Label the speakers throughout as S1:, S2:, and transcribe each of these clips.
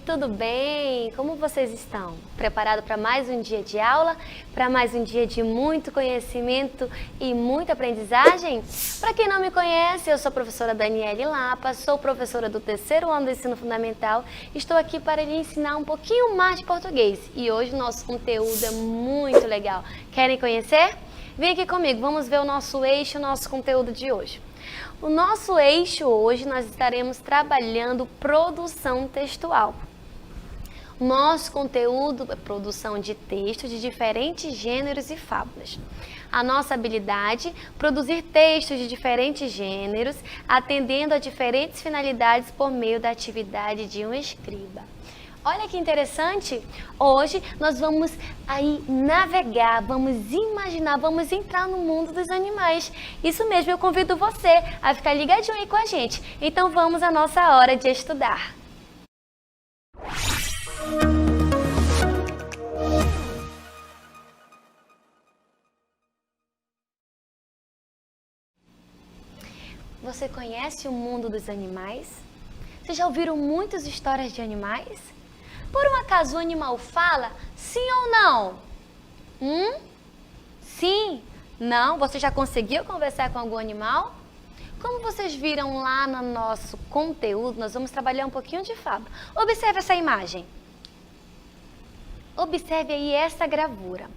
S1: tudo bem? Como vocês estão? Preparado para mais um dia de aula? Para mais um dia de muito conhecimento e muita aprendizagem? Para quem não me conhece, eu sou a professora Daniele Lapa, sou professora do terceiro ano do ensino fundamental. Estou aqui para lhe ensinar um pouquinho mais de português e hoje o nosso conteúdo é muito legal. Querem conhecer? Vem aqui comigo, vamos ver o nosso eixo, o nosso conteúdo de hoje. O nosso eixo hoje nós estaremos trabalhando produção textual. Nosso conteúdo é produção de texto de diferentes gêneros e fábulas. A nossa habilidade, produzir textos de diferentes gêneros, atendendo a diferentes finalidades por meio da atividade de um escriba. Olha que interessante, hoje nós vamos aí navegar, vamos imaginar, vamos entrar no mundo dos animais. Isso mesmo, eu convido você a ficar ligadinho aí com a gente. Então vamos à nossa hora de estudar. Você conhece o mundo dos animais? Vocês já ouviram muitas histórias de animais? Por um acaso o animal fala, sim ou não? Sim? Não? Você já conseguiu conversar com algum animal? Como vocês viram lá no nosso conteúdo, nós vamos trabalhar um pouquinho de fábula. Observe essa imagem. Observe aí essa gravura.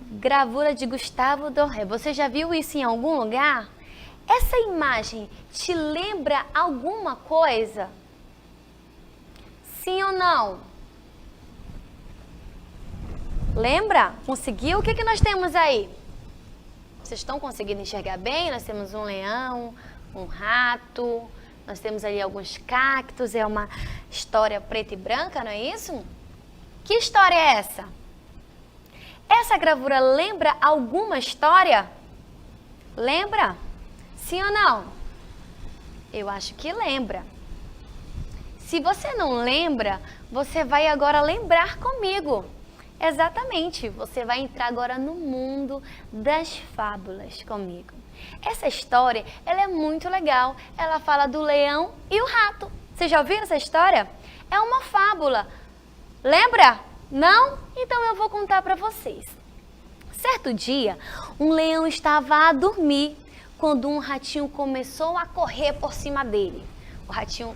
S1: Gravura de Gustavo Doré. Você já viu isso em algum lugar? Essa imagem te lembra alguma coisa? Sim ou não? Lembra? Conseguiu? O que nós temos aí? Vocês estão conseguindo enxergar bem? Nós temos um leão, um rato, nós temos ali alguns cactos, é uma história preta e branca, não é isso? Que história é essa? Essa gravura lembra alguma história? Lembra? Sim ou não? Eu acho que lembra. Se você não lembra, você vai agora lembrar comigo. Exatamente, você vai entrar agora no mundo das fábulas comigo. Essa história, ela é muito legal. Ela fala do leão e o rato. Vocês já ouviram essa história? É uma fábula. Lembra? Não? Então eu vou contar para vocês. Certo dia, um leão estava a dormir quando um ratinho começou a correr por cima dele.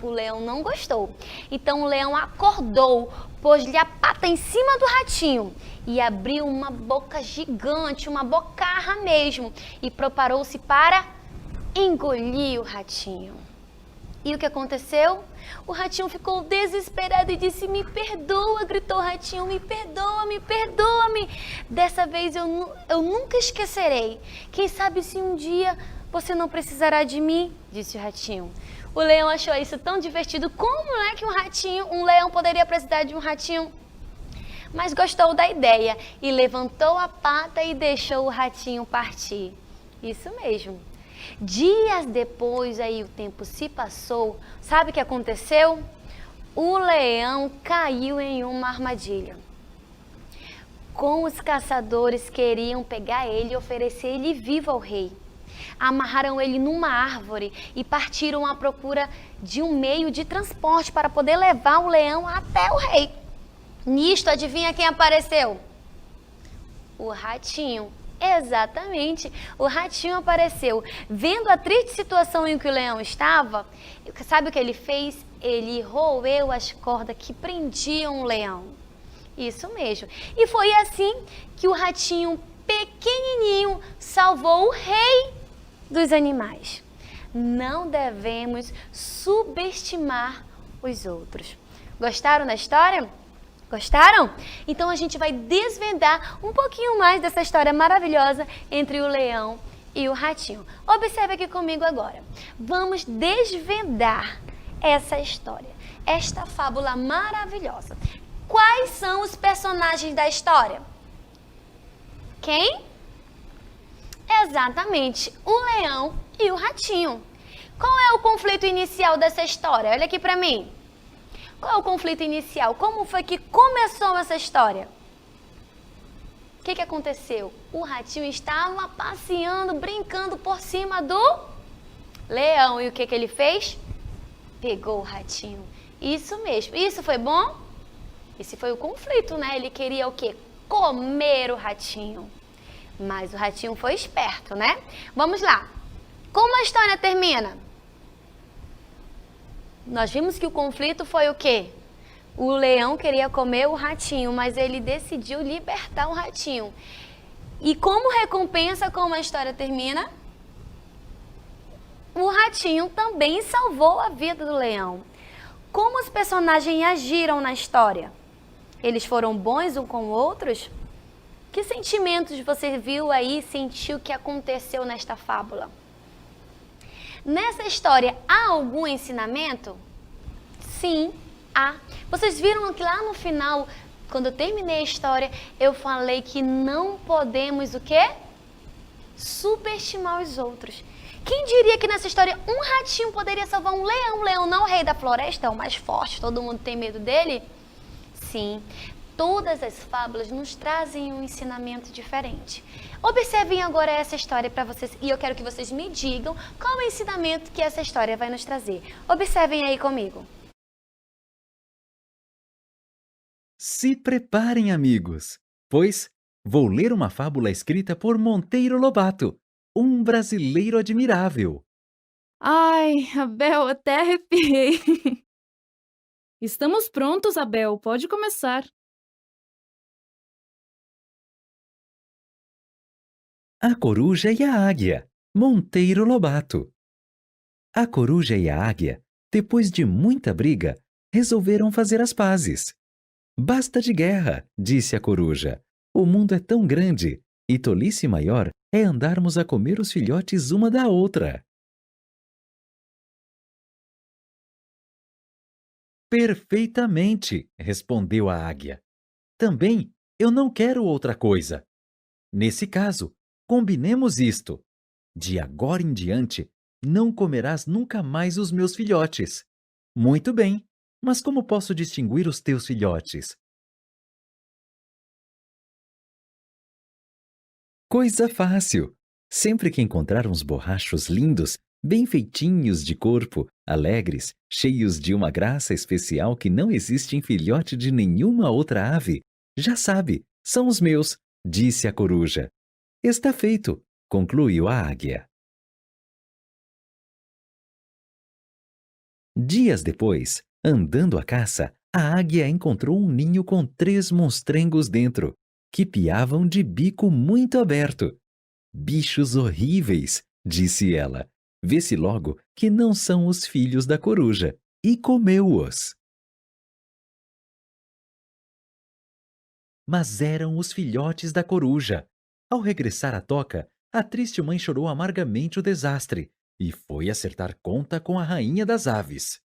S1: O leão não gostou. Então o leão acordou, pôs-lhe a pata em cima do ratinho e abriu uma boca gigante, uma bocarra mesmo, e preparou-se para engolir o ratinho. E o que aconteceu? O ratinho ficou desesperado e disse, me perdoa, gritou o ratinho, me perdoa, me perdoa-me. Dessa vez eu nunca esquecerei. Quem sabe se um dia você não precisará de mim, disse o ratinho. O leão achou isso tão divertido. Como é que um leão poderia precisar de um ratinho? Mas gostou da ideia e levantou a pata e deixou o ratinho partir. Isso mesmo. Dias depois, aí o tempo se passou. Sabe o que aconteceu? O leão caiu em uma armadilha. Com os caçadores queriam pegar ele e oferecer ele vivo ao rei. Amarraram ele numa árvore e partiram à procura de um meio de transporte para poder levar o leão até o rei. Nisto, adivinha quem apareceu? O ratinho. Exatamente, o ratinho apareceu. Vendo a triste situação em que o leão estava, sabe o que ele fez? Ele roeu as cordas que prendiam o leão. Isso mesmo. E foi assim que o ratinho pequenininho salvou o rei dos animais. Não devemos subestimar os outros. Gostaram da história? Gostaram? Então a gente vai desvendar um pouquinho mais dessa história maravilhosa entre o leão e o ratinho. Observe aqui comigo agora. Vamos desvendar essa história, esta fábula maravilhosa. Quais são os personagens da história? Quem? Exatamente, o leão e o ratinho. Qual é o conflito inicial dessa história? Olha aqui pra mim. Qual é o conflito inicial? Como foi que começou essa história? O que aconteceu? O ratinho estava passeando, brincando por cima do leão. E o que ele fez? Pegou o ratinho Isso mesmo. Isso foi bom? Esse foi o conflito, né? Ele queria o quê? Comer o ratinho. Mas o ratinho foi esperto, né? Vamos lá. Como a história termina? Nós vimos que o conflito foi o quê? O leão queria comer o ratinho, mas ele decidiu libertar o ratinho. E como recompensa, como a história termina? O ratinho também salvou a vida do leão. Como os personagens agiram na história? Eles foram bons uns com outros? Que sentimentos você viu aí, sentiu que aconteceu nesta fábula? Nessa história, há algum ensinamento? Sim, há. Vocês viram que lá no final, quando eu terminei a história, eu falei que não podemos o quê? Superestimar os outros. Quem diria que nessa história um ratinho poderia salvar um leão? O leão não é o rei da floresta, é o mais forte, todo mundo tem medo dele? Sim, todas as fábulas nos trazem um ensinamento diferente. Observem agora essa história para vocês e eu quero que vocês me digam qual é o ensinamento que essa história vai nos trazer. Observem aí comigo.
S2: Se preparem, amigos, pois vou ler uma fábula escrita por Monteiro Lobato, um brasileiro admirável.
S3: Ai, Abel, até arrepiei. Estamos prontos, Abel, pode começar.
S2: A Coruja e a Águia, Monteiro Lobato. A coruja e a águia, depois de muita briga, resolveram fazer as pazes. Basta de guerra, disse a coruja. O mundo é tão grande, e tolice maior é andarmos a comer os filhotes uma da outra. Perfeitamente, respondeu a águia. Também eu não quero outra coisa. Nesse caso, combinemos isto. De agora em diante, não comerás nunca mais os meus filhotes. Muito bem, mas como posso distinguir os teus filhotes? Coisa fácil. Sempre que encontrar uns borrachos lindos, bem feitinhos de corpo, alegres, cheios de uma graça especial que não existe em filhote de nenhuma outra ave, já sabe, são os meus, disse a coruja. Está feito, concluiu a águia. Dias depois, andando à caça, a águia encontrou um ninho com 3 monstrengos dentro, que piavam de bico muito aberto. Bichos horríveis, disse ela. Vê-se logo que não são os filhos da coruja, e comeu-os. Mas eram os filhotes da coruja. Ao regressar à toca, a triste mãe chorou amargamente o desastre e foi acertar conta com a rainha das aves.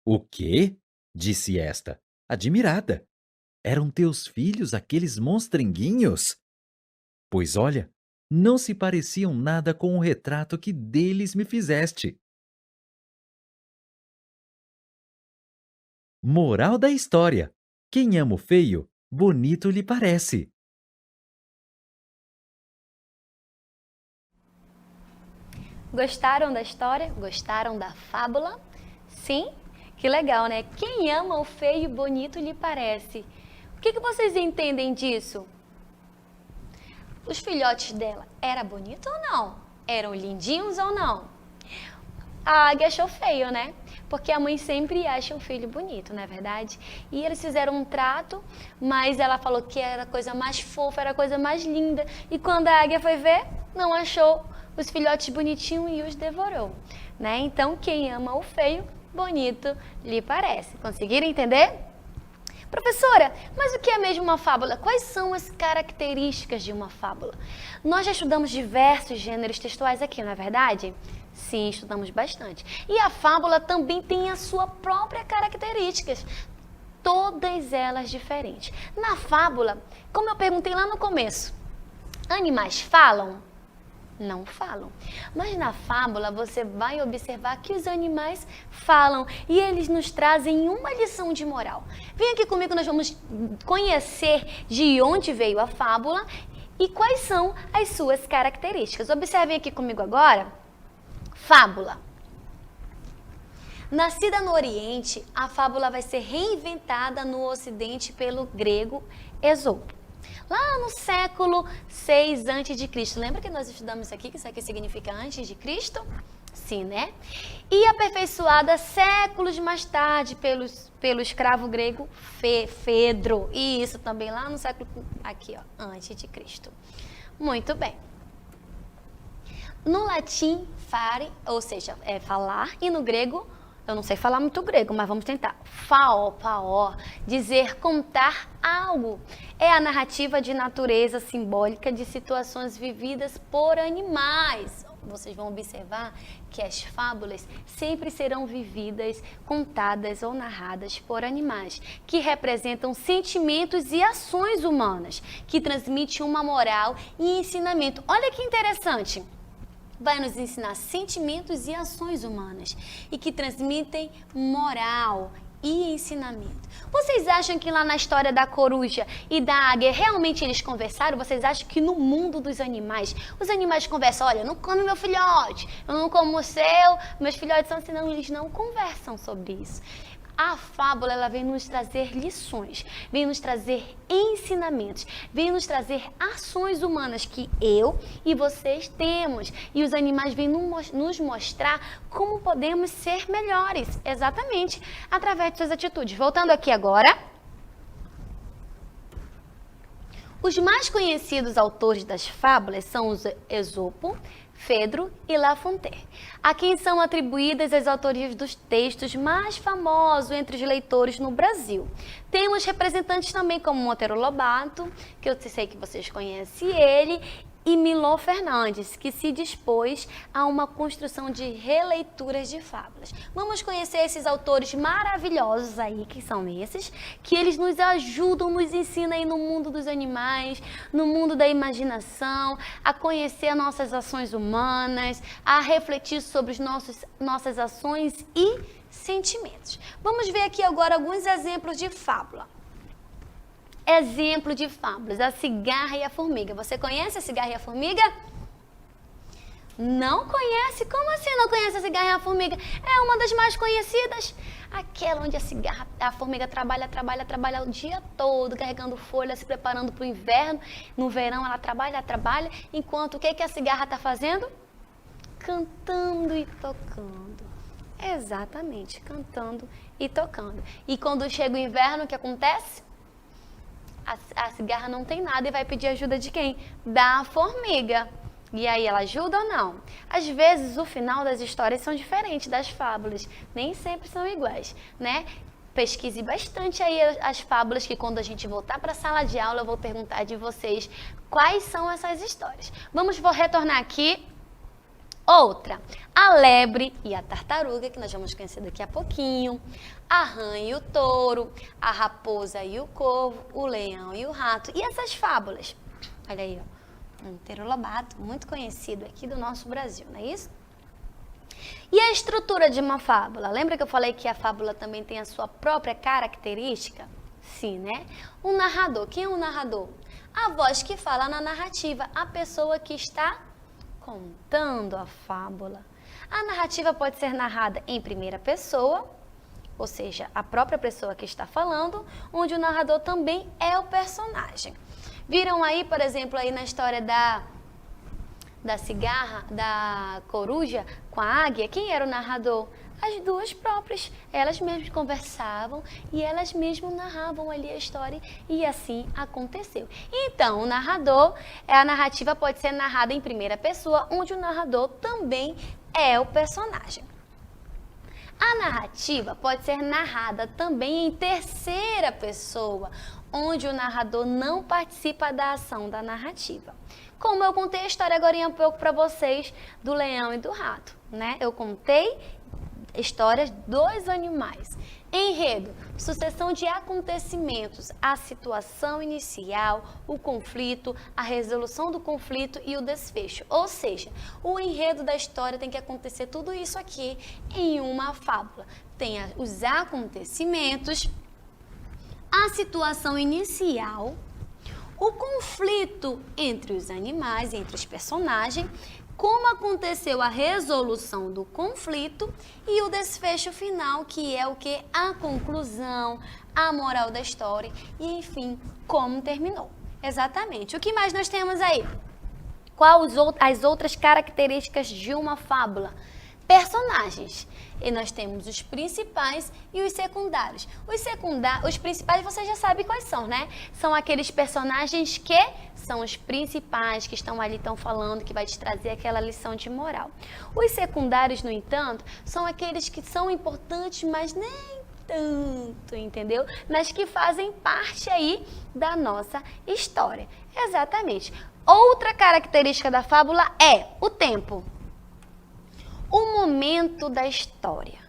S2: O quê? Disse esta, admirada. Eram teus filhos aqueles monstrenguinhos? Pois olha, não se pareciam nada com o retrato que deles me fizeste. Moral da história: quem ama o feio, bonito lhe parece.
S1: Gostaram da história? Gostaram da fábula? Sim? Que legal, né? Quem ama o feio, bonito lhe parece. O que vocês entendem disso? Os filhotes dela, era bonito ou não? Eram lindinhos ou não? A águia achou feio, né? Porque a mãe sempre acha o filho bonito, não é verdade? E eles fizeram um trato, mas ela falou que era a coisa mais fofa, era a coisa mais linda. E quando a águia foi ver, não achou os filhotes bonitinhos e os devorou, né? Então, quem ama o feio, bonito lhe parece. Conseguiram entender? Professora, mas o que é mesmo uma fábula? Quais são as características de uma fábula? Nós já estudamos diversos gêneros textuais aqui, não é verdade? Sim, estudamos bastante. E a fábula também tem a sua própria características, todas elas diferentes. Na fábula, como eu perguntei lá no começo, animais falam? Não falam. Mas na fábula você vai observar que os animais falam e eles nos trazem uma lição de moral. Vem aqui comigo, nós vamos conhecer de onde veio a fábula e quais são as suas características. Observem aqui comigo agora. Fábula. Nascida no Oriente, a fábula vai ser reinventada no Ocidente pelo grego Esopo. Lá no século 6 a.C. Lembra que nós estudamos isso aqui, que isso aqui significa antes de Cristo? Sim, né? E aperfeiçoada séculos mais tarde pelo escravo grego Fedro. E isso também lá no século, aqui ó, antes de Cristo. Muito bem. No latim, fare, ou seja, é falar, e no grego, eu não sei falar muito grego, mas vamos tentar. Paó, dizer contar algo. É a narrativa de natureza simbólica de situações vividas por animais. Vocês vão observar que as fábulas sempre serão vividas, contadas ou narradas por animais, que representam sentimentos e ações humanas, que transmitem uma moral e ensinamento. Olha que interessante! Vai nos ensinar sentimentos e ações humanas e que transmitem moral e ensinamento. Vocês acham que lá na história da coruja e da águia realmente eles conversaram? Vocês acham que no mundo dos animais, os animais conversam? Olha, não come meu filhote, eu não como o seu, meus filhotes são assim, não, eles não conversam sobre isso. A fábula, ela vem nos trazer lições, vem nos trazer ensinamentos, vem nos trazer ações humanas que eu e vocês temos. E os animais vêm nos mostrar como podemos ser melhores, exatamente, através de suas atitudes. Voltando aqui agora. Os mais conhecidos autores das fábulas são os Esopo, Fedro e La Fontaine, a quem são atribuídas as autorias dos textos mais famosos entre os leitores no Brasil. Temos representantes também como Monteiro Lobato, que eu sei que vocês conhecem ele, e Milor Fernandes, que se dispôs a uma construção de releituras de fábulas. Vamos conhecer esses autores maravilhosos aí, que são esses, que eles nos ajudam, nos ensinam aí no mundo dos animais, no mundo da imaginação, a conhecer nossas ações humanas, a refletir sobre nossas ações e sentimentos. Vamos ver aqui agora alguns exemplos de fábula. Exemplo de fábulas, a cigarra e a formiga. Você conhece a cigarra e a formiga? Não conhece? Como assim não conhece a cigarra e a formiga? É uma das mais conhecidas. Aquela onde a formiga trabalha o dia todo, carregando folha, se preparando para o inverno. No verão ela trabalha, enquanto o que a cigarra está fazendo? Cantando e tocando. Exatamente, cantando e tocando. E quando chega o inverno, o que acontece? A cigarra não tem nada e vai pedir ajuda de quem? Da formiga. E aí ela ajuda ou não? Às vezes o final das histórias são diferentes das fábulas, nem sempre são iguais, né? Pesquise bastante aí as fábulas, que quando a gente voltar para a sala de aula eu vou perguntar de vocês quais são essas histórias. Vamos retornar aqui. Outra, a lebre e a tartaruga, que nós vamos conhecer daqui a pouquinho, a rã e o touro, a raposa e o corvo, o leão e o rato. E essas fábulas? Olha aí, ó, Monteiro Lobato, muito conhecido aqui do nosso Brasil, não é isso? E a estrutura de uma fábula? Lembra que eu falei que a fábula também tem a sua própria característica? Sim, né? O narrador. Quem é o narrador? A voz que fala na narrativa, a pessoa que está contando a fábula. A narrativa pode ser narrada em primeira pessoa, ou seja, a própria pessoa que está falando, onde o narrador também é o personagem. Viram aí, por exemplo, aí na história da cigarra, da coruja com a águia, quem era o narrador? As duas próprias, elas mesmas conversavam e elas mesmas narravam ali a história e assim aconteceu. Então, a narrativa pode ser narrada em primeira pessoa, onde o narrador também é o personagem. A narrativa pode ser narrada também em terceira pessoa, onde o narrador não participa da ação da narrativa. Como eu contei a história agora há um pouco para vocês do leão e do rato, né? Eu contei histórias dos animais. Enredo, sucessão de acontecimentos, a situação inicial, o conflito, a resolução do conflito e o desfecho. Ou seja, o enredo da história tem que acontecer tudo isso aqui em uma fábula. Tem os acontecimentos, a situação inicial, o conflito entre os animais, entre os personagens, como aconteceu a resolução do conflito e o desfecho final, que é o que? A conclusão, a moral da história e, enfim, como terminou. Exatamente. O que mais nós temos aí? Quais as outras características de uma fábula? Personagens. E nós temos os principais e os secundários. Os principais você já sabe quais são, né? São aqueles personagens que são os principais, que estão ali, estão falando, que vai te trazer aquela lição de moral. Os secundários, no entanto, são aqueles que são importantes, mas nem tanto, entendeu? Mas que fazem parte aí da nossa história. Exatamente. Outra característica da fábula é o tempo. O momento da história.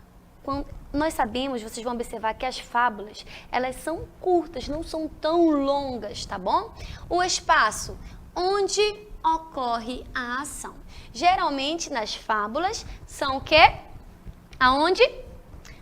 S1: Quando nós sabemos, vocês vão observar que as fábulas, elas são curtas, não são tão longas, tá bom? O espaço onde ocorre a ação. Geralmente nas fábulas são o quê? Aonde?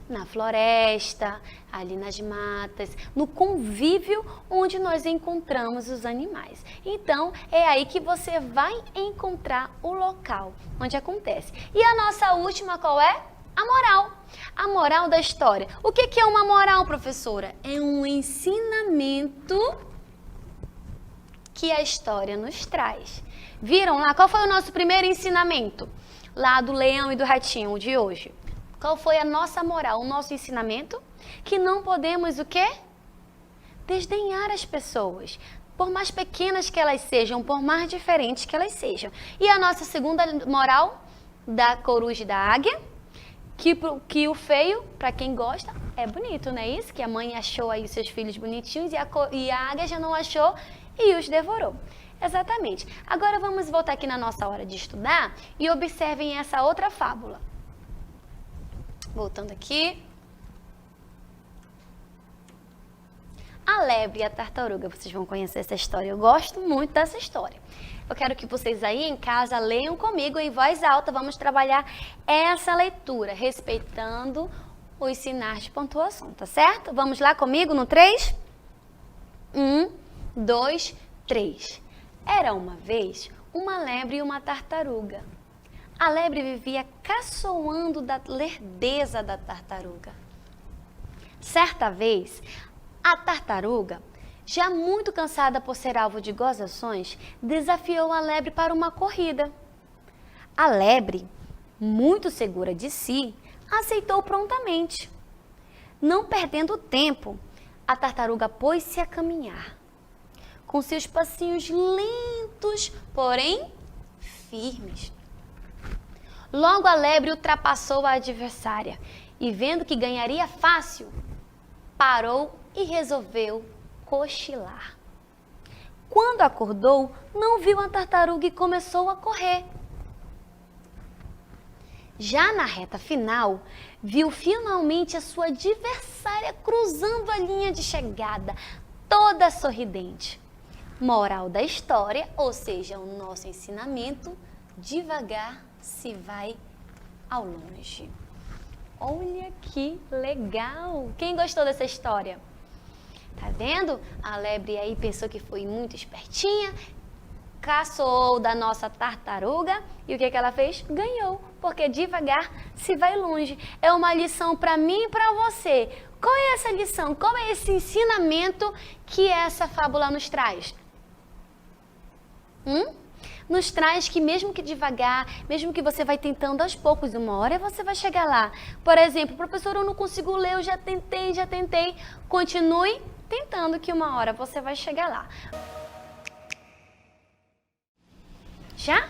S1: Na floresta, ali nas matas, no convívio onde nós encontramos os animais. Então, é aí que você vai encontrar o local onde acontece. E a nossa última qual é? A moral. A moral da história. O que é uma moral, professora? É um ensinamento que a história nos traz. Viram lá? Qual foi o nosso primeiro ensinamento? Lá do leão e do ratinho de hoje. Qual foi a nossa moral, o nosso ensinamento? Que não podemos o quê? Desdenhar as pessoas, por mais pequenas que elas sejam, por mais diferentes que elas sejam. E a nossa segunda moral da coruja e da águia, que o feio, para quem gosta, é bonito, não é isso? Que a mãe achou aí os seus filhos bonitinhos e a águia já não achou e os devorou. Exatamente. Agora vamos voltar aqui na nossa hora de estudar e observem essa outra fábula. Voltando aqui. A lebre e a tartaruga, vocês vão conhecer essa história. Eu gosto muito dessa história. Eu quero que vocês aí em casa leiam comigo em voz alta. Vamos trabalhar essa leitura, respeitando os sinais de pontuação, tá certo? Vamos lá comigo no 3? 1, 2, 3. Era uma vez uma lebre e uma tartaruga. A lebre vivia caçoando da lerdeza da tartaruga. Certa vez, a tartaruga, já muito cansada por ser alvo de gozações, desafiou a lebre para uma corrida. A lebre, muito segura de si, aceitou prontamente. Não perdendo tempo, a tartaruga pôs-se a caminhar, com seus passinhos lentos, porém firmes. Logo a lebre ultrapassou a adversária e, vendo que ganharia fácil, parou e resolveu cochilar. Quando acordou, não viu a tartaruga e começou a correr. Já na reta final, viu finalmente a sua adversária cruzando a linha de chegada, toda sorridente. Moral da história, ou seja, o nosso ensinamento, devagar se vai ao longe. Olha que legal! Quem gostou dessa história? Tá vendo? A lebre aí pensou que foi muito espertinha, caçou da nossa tartaruga e o que ela fez? Ganhou, porque devagar se vai longe. É uma lição para mim e para você. Qual é essa lição? Qual é esse ensinamento que essa fábula nos traz? Nos traz que mesmo que devagar, mesmo que você vai tentando aos poucos, uma hora você vai chegar lá. Por exemplo, professor, eu não consigo ler, eu já tentei. Continue tentando que uma hora você vai chegar lá. Já?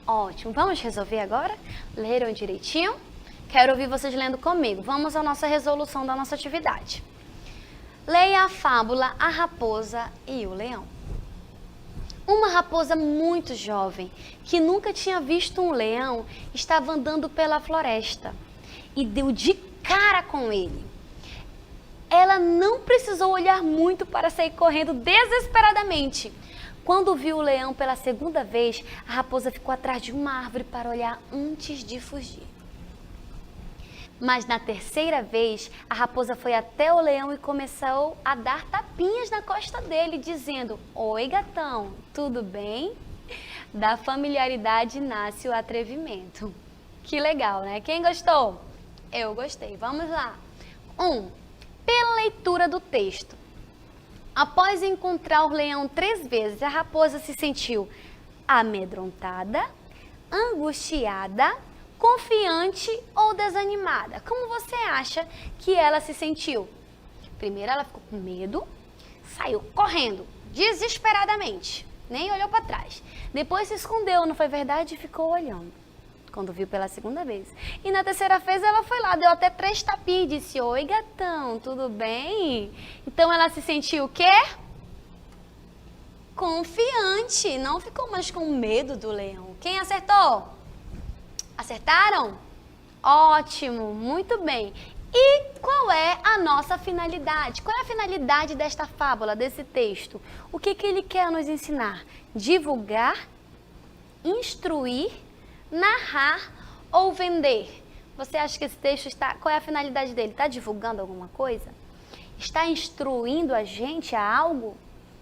S1: Ótimo. Vamos resolver agora? Leram direitinho? Quero ouvir vocês lendo comigo. Vamos à nossa resolução da nossa atividade. Leia a fábula A Raposa e o Leão. Uma raposa muito jovem, que nunca tinha visto um leão, estava andando pela floresta e deu de cara com ele. Ela não precisou olhar muito para sair correndo desesperadamente. Quando viu o leão pela segunda vez, a raposa ficou atrás de uma árvore para olhar antes de fugir. Mas na terceira vez, a raposa foi até o leão e começou a dar tapinhas na costa dele, dizendo: "Oi, gatão, tudo bem?" Da familiaridade nasce o atrevimento. Que legal, né? Quem gostou? Eu gostei. Vamos lá. 1. Pela leitura do texto. Após encontrar o leão 3 vezes, a raposa se sentiu amedrontada, angustiada, confiante ou desanimada? Como você acha que ela se sentiu? Primeiro ela ficou com medo, saiu correndo, desesperadamente, nem olhou para trás. Depois se escondeu, não foi verdade? E ficou olhando, quando viu pela segunda vez. E na terceira vez ela foi lá, deu até 3 tapinhas e disse: oi gatão, tudo bem? Então ela se sentiu o quê? Confiante, não ficou mais com medo do leão. Quem acertou? Acertaram? Ótimo, muito bem. E qual é a nossa finalidade? Qual é a finalidade desta fábula, desse texto? O que ele quer nos ensinar? Divulgar, instruir, narrar ou vender? Você acha que esse texto está... Qual é a finalidade dele? Está divulgando alguma coisa? Está instruindo a gente a algo?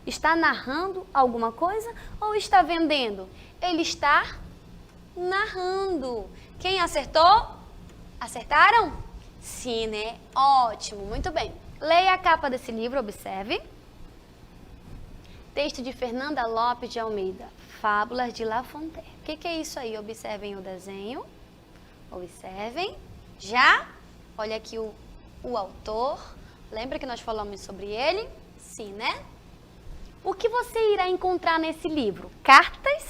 S1: Está narrando alguma coisa ou está vendendo? Ele está narrando. Quem acertou? Acertaram? Sim, né? Ótimo, muito bem. Leia a capa desse livro, observe. Texto de Fernanda Lopes de Almeida, Fábulas de La Fontaine. O que é isso aí? Observem o desenho. Observem. Já? Olha aqui o autor. Lembra que nós falamos sobre ele? Sim, né? O que você irá encontrar nesse livro? Cartas,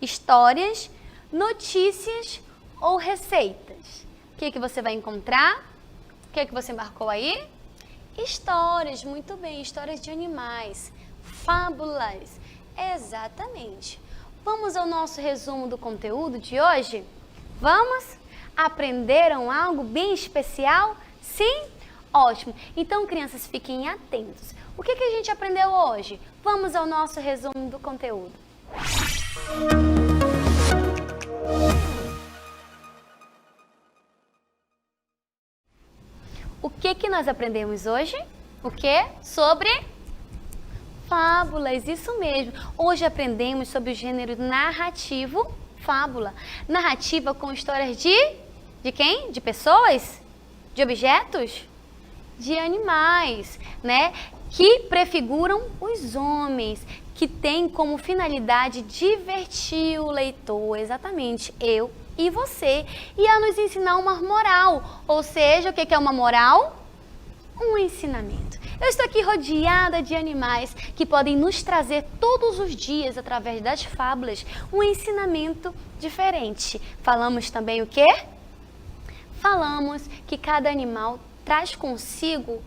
S1: histórias, notícias ou receitas? O que você vai encontrar? O que você marcou aí? Histórias, muito bem, histórias de animais, fábulas, exatamente. Vamos ao nosso resumo do conteúdo de hoje? Vamos? Aprenderam algo bem especial? Sim? Ótimo. Então, crianças, fiquem atentos. O que a gente aprendeu hoje? Vamos ao nosso resumo do conteúdo. O que nós aprendemos hoje? O que? Sobre fábulas, isso mesmo. Hoje aprendemos sobre o gênero narrativo, fábula. Narrativa com histórias de quem? De pessoas? De objetos? De animais, né? Que prefiguram os homens, que tem como finalidade divertir o leitor, exatamente, eu e você, e a nos ensinar uma moral, ou seja, o que é uma moral? Um ensinamento. Eu estou aqui rodeada de animais que podem nos trazer todos os dias, através das fábulas, um ensinamento diferente. Falamos também o quê? Falamos que cada animal traz consigo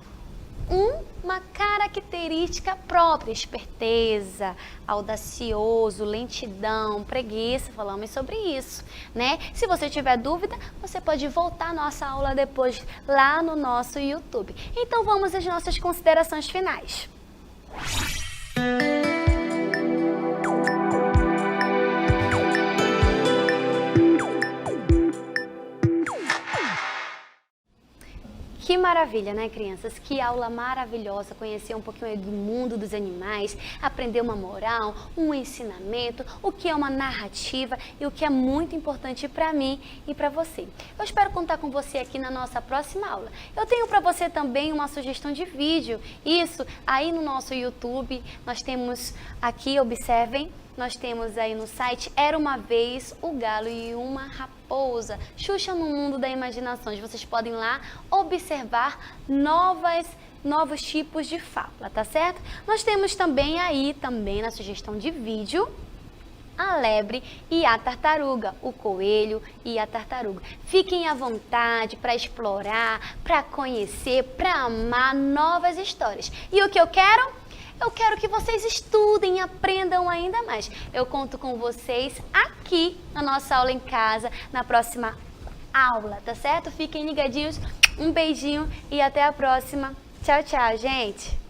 S1: uma característica própria, esperteza, audacioso, lentidão, preguiça, falamos sobre isso, né? Se você tiver dúvida, você pode voltar à nossa aula depois lá no nosso YouTube. Então vamos às nossas considerações finais. Que maravilha, né, crianças? Que aula maravilhosa, conhecer um pouquinho aí do mundo dos animais, aprender uma moral, um ensinamento, o que é uma narrativa e o que é muito importante para mim e para você. Eu espero contar com você aqui na nossa próxima aula. Eu tenho para você também uma sugestão de vídeo. Isso, aí no nosso YouTube, nós temos aqui, observem, nós temos aí no site Era Uma Vez o Galo e uma Raposa, Xuxa no Mundo da Imaginação. Vocês podem lá observar novos tipos de fábula, tá certo? Nós temos também aí, também na sugestão de vídeo, a lebre e a tartaruga, o coelho e a tartaruga. Fiquem à vontade para explorar, para conhecer, para amar novas histórias. E o que eu quero? Eu quero que vocês estudem, aprendam ainda mais. Eu conto com vocês aqui na nossa aula em casa, na próxima aula, tá certo? Fiquem ligadinhos, um beijinho e até a próxima. Tchau, tchau, gente!